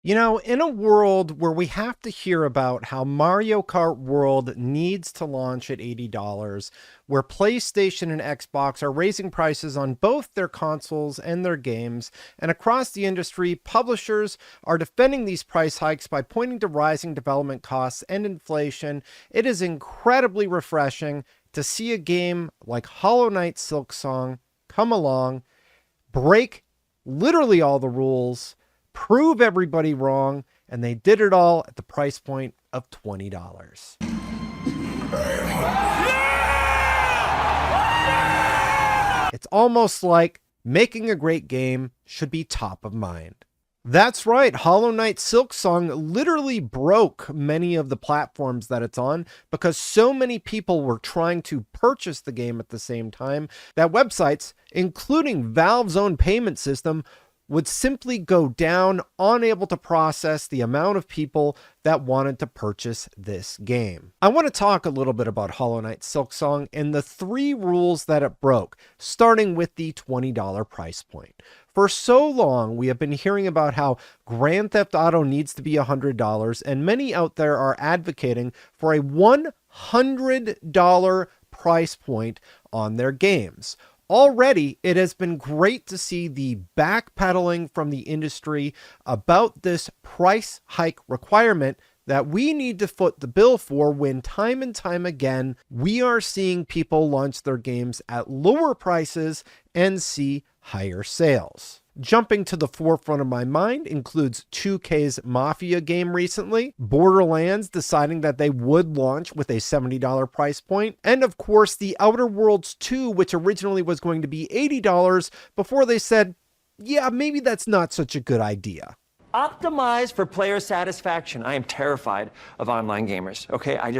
You know, in a world where we have to hear about how Mario Kart World needs to launch at $80, where PlayStation and Xbox are raising prices on both their consoles and their games, and across the industry, publishers are defending these price hikes by pointing to rising development costs and inflation, it is incredibly refreshing to see a game like Hollow Knight Silksong come along, break literally all the rules, prove everybody wrong, and they did it all at the price point of $20. It's almost like making a great game should be top of mind. That's right, Hollow Knight Silksong literally broke many of the platforms that it's on because so many people were trying to purchase the game at the same time that websites, including Valve's own payment system, would simply go down, unable to process the amount of people that wanted to purchase this game. I want to talk a little bit about Hollow Knight Silksong and the 3 rules that it broke, starting with the $20 price point. For so long, we have been hearing about how Grand Theft Auto needs to be $100, and many out there are advocating for a $100 price point on their games. Already, it has been great to see the backpedaling from the industry about this price hike requirement that we need to foot the bill for when time and time again, we are seeing people launch their games at lower prices and see higher sales. Jumping to the forefront of my mind includes 2K's Mafia game recently, Borderlands deciding that they would launch with a $70 price point, and of course The Outer Worlds 2, which originally was going to be $80 before they said, yeah, maybe that's not such a good idea. Optimize for player satisfaction. I am terrified of online gamers, okay? I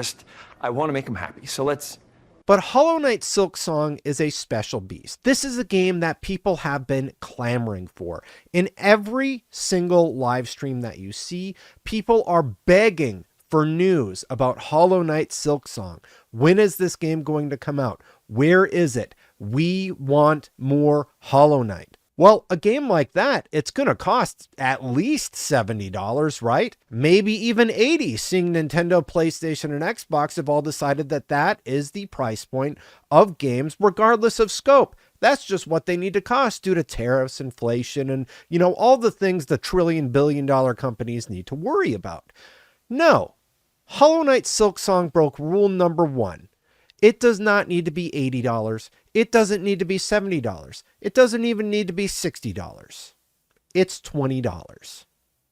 want to make them happy, so let's... But Hollow Knight Silksong is a special beast. This is a game that people have been clamoring for. In every single live stream that you see, people are begging for news about Hollow Knight Silksong. When is this game going to come out? Where is it? We want more Hollow Knight. Well, a game like that, it's going to cost at least $70, right? Maybe even $80, seeing Nintendo, PlayStation, and Xbox have all decided that that is the price point of games, regardless of scope. That's just what they need to cost due to tariffs, inflation, and, all the things the trillion-billion-dollar companies need to worry about. No. Hollow Knight Silksong broke rule number 1. It does not need to be $80. It doesn't need to be $70. It doesn't even need to be $60. It's $20.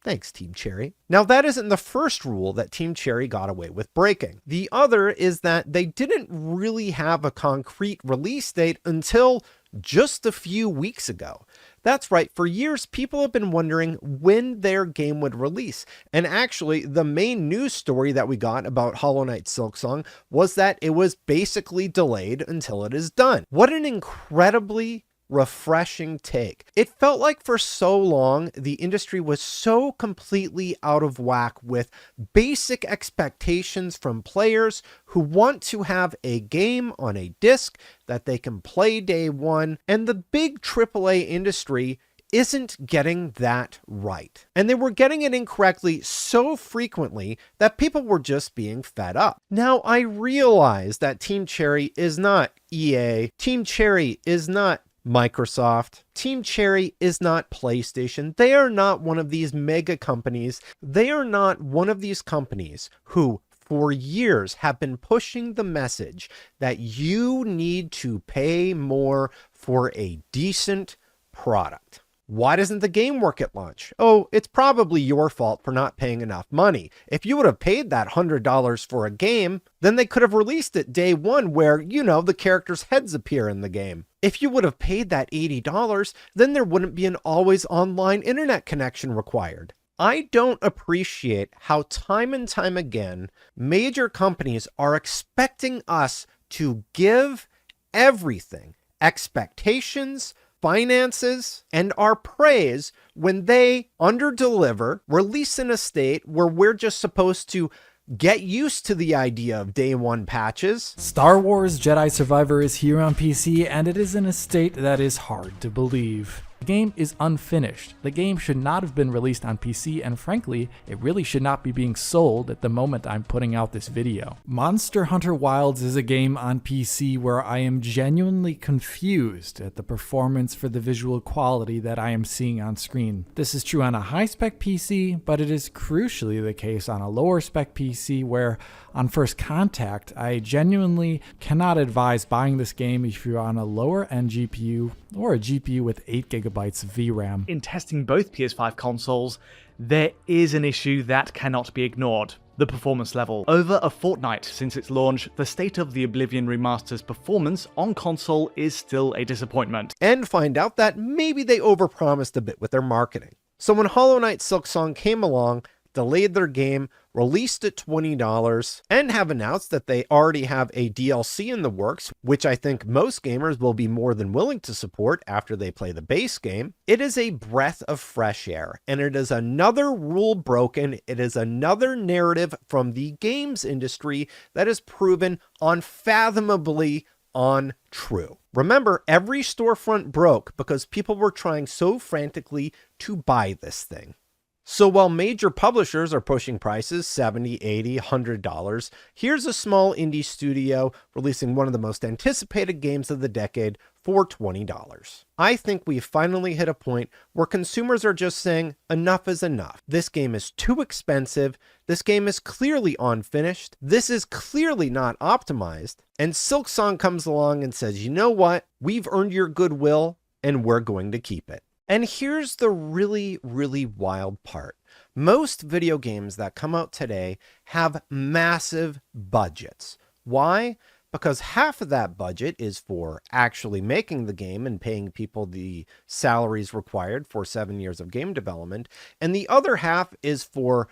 Thanks, Team Cherry. Now, that isn't the first rule that Team Cherry got away with breaking. The other is that they didn't really have a concrete release date until just a few weeks ago. That's right, for years, people have been wondering when their game would release. And actually, the main news story that we got about Hollow Knight Silksong was that it was basically delayed until it is done. What an incredibly refreshing take. It felt like for so long, the industry was so completely out of whack with basic expectations from players who want to have a game on a disc that they can play day one, and the big AAA industry isn't getting that right. And they were getting it incorrectly so frequently that people were just being fed up. Now, I realize that Team Cherry is not EA. Team Cherry is not Microsoft. Team Cherry is not PlayStation. They are not one of these mega companies. They are not one of these companies who for years have been pushing the message that you need to pay more for a decent product. Why doesn't the game work at launch? Oh, it's probably your fault for not paying enough money. If you would have paid that $100 for a game, then they could have released it day one where, the characters' heads appear in the game. If you would have paid that $80, then there wouldn't be an always online internet connection required. I don't appreciate how time and time again, major companies are expecting us to give everything, expectations, finances, and our praise when they underdeliver, release in a state where we're just supposed to get used to the idea of day one patches. Star Wars Jedi Survivor is here on PC, and it is in a state that is hard to believe. The game is unfinished. The game should not have been released on PC, and frankly, it really should not be being sold at the moment I'm putting out this video. Monster Hunter Wilds is a game on PC where I am genuinely confused at the performance for the visual quality that I am seeing on screen. This is true on a high-spec PC, but it is crucially the case on a lower-spec PC where, on first contact, I genuinely cannot advise buying this game if you're on a lower-end GPU or a GPU with 8 gigabytes of VRAM. In testing both PS5 consoles, there is an issue that cannot be ignored: the performance level. Over a fortnight since its launch, the State of the Oblivion Remaster's performance on console is still a disappointment. And find out that maybe they overpromised a bit with their marketing. So when Knight Siksong came along, delayed their game, released at $20, and have announced that they already have a DLC in the works, which I think most gamers will be more than willing to support after they play the base game, it is a breath of fresh air, and it is another rule broken. It is another narrative from the games industry that is proven unfathomably untrue. Remember, every storefront broke because people were trying so frantically to buy this thing. So while major publishers are pushing prices $70, $80, $100, here's a small indie studio releasing one of the most anticipated games of the decade for $20. I think we've finally hit a point where consumers are just saying enough is enough. This game is too expensive. This game is clearly unfinished. This is clearly not optimized. And Silksong comes along and says, you know what? We've earned your goodwill and we're going to keep it. And here's the really, really wild part. Most video games that come out today have massive budgets. Why? Because half of that budget is for actually making the game and paying people the salaries required for 7 years of game development. And the other half is for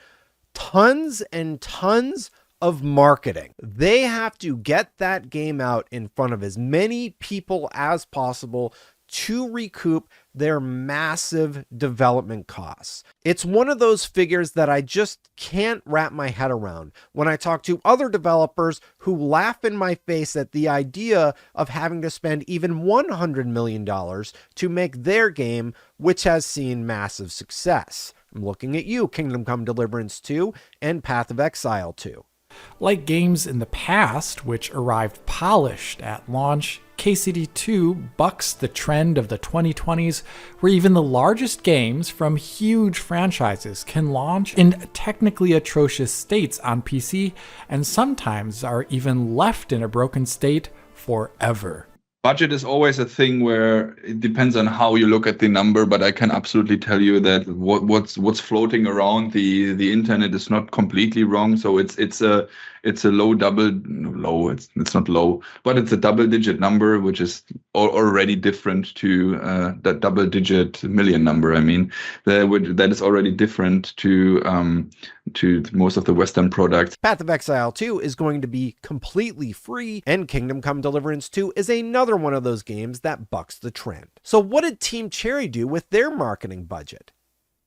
tons and tons of marketing. They have to get that game out in front of as many people as possible to recoup their massive development costs. It's one of those figures that I just can't wrap my head around when I talk to other developers who laugh in my face at the idea of having to spend even $100 million to make their game, which has seen massive success. I'm looking at you, Kingdom Come Deliverance 2 and Path of Exile 2. Like games in the past, which arrived polished at launch, KCD2 bucks the trend of the 2020s, where even the largest games from huge franchises can launch in technically atrocious states on PC, and sometimes are even left in a broken state forever. Budget is always a thing where it depends on how you look at the number, but I can absolutely tell you that what's floating around the internet is not completely wrong. So it's a it's not low, but it's a double-digit number, which is already different to that double-digit million number. I mean, that is already different to most of the Western products. Path of Exile 2 is going to be completely free, and Kingdom Come Deliverance 2 is another one of those games that bucks the trend. So what did Team Cherry do with their marketing budget?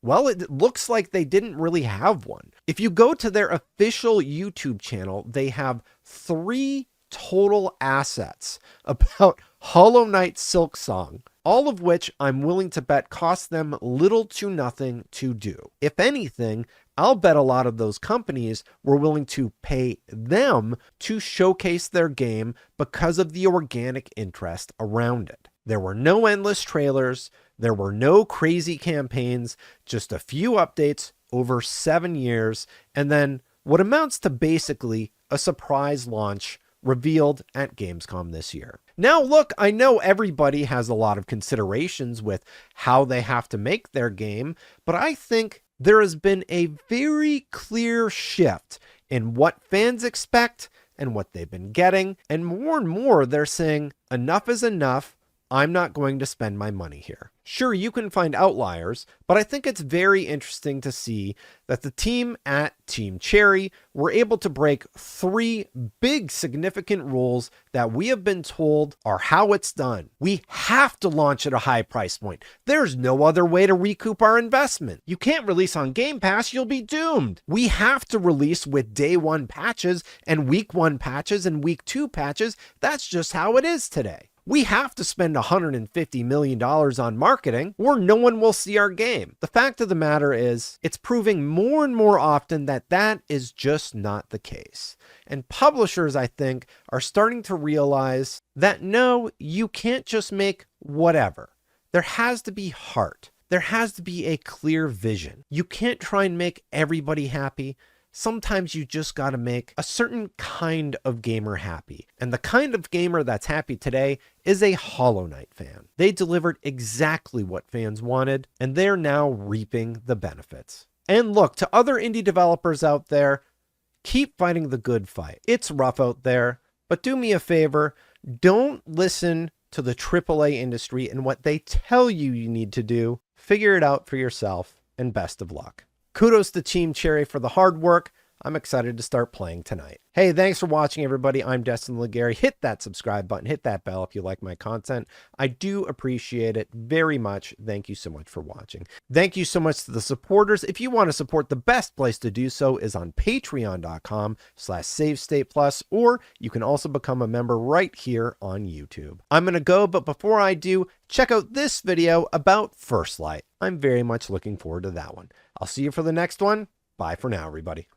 Well, it looks like they didn't really have one. If you go to their official YouTube channel, they have 3 total assets about Knight Siksong, all of which I'm willing to bet cost them little to nothing to do. If anything, I'll bet a lot of those companies were willing to pay them to showcase their game because of the organic interest around it. There were no endless trailers. There were no crazy campaigns, just a few updates over 7 years, and then what amounts to basically a surprise launch revealed at Gamescom this year. Now, look, I know everybody has a lot of considerations with how they have to make their game, but I think there has been a very clear shift in what fans expect and what they've been getting, and more they're saying, enough is enough. I'm not going to spend my money here. Sure, you can find outliers, but I think it's very interesting to see that the team at Team Cherry were able to break 3 big significant rules that we have been told are how it's done. We have to launch at a high price point. There's no other way to recoup our investment. You can't release on Game Pass, you'll be doomed. We have to release with day 1 patches and week 1 patches and week 2 patches. That's just how it is today. We have to spend $150 million on marketing or no one will see our game. The fact of the matter is, it's proving more and more often that that is just not the case. And publishers, I think, are starting to realize that no, you can't just make whatever. There has to be heart. There has to be a clear vision. You can't try and make everybody happy. Sometimes you just got to make a certain kind of gamer happy. And the kind of gamer that's happy today is a Hollow Knight fan. They delivered exactly what fans wanted, and they're now reaping the benefits. And look, to other indie developers out there, keep fighting the good fight. It's rough out there, but do me a favor, don't listen to the AAA industry and what they tell you need to do. Figure it out for yourself, and best of luck. Kudos to Team Cherry for the hard work. I'm excited to start playing tonight. Hey, thanks for watching, everybody. I'm Destin Legary. Hit that subscribe button. Hit that bell if you like my content. I do appreciate it very much. Thank you so much for watching. Thank you so much to the supporters. If you want to support, the best place to do so is on patreon.com/SaveStatePlus, or you can also become a member right here on YouTube. I'm going to go, but before I do, check out this video about First Light. I'm very much looking forward to that one. I'll see you for the next one. Bye for now, everybody.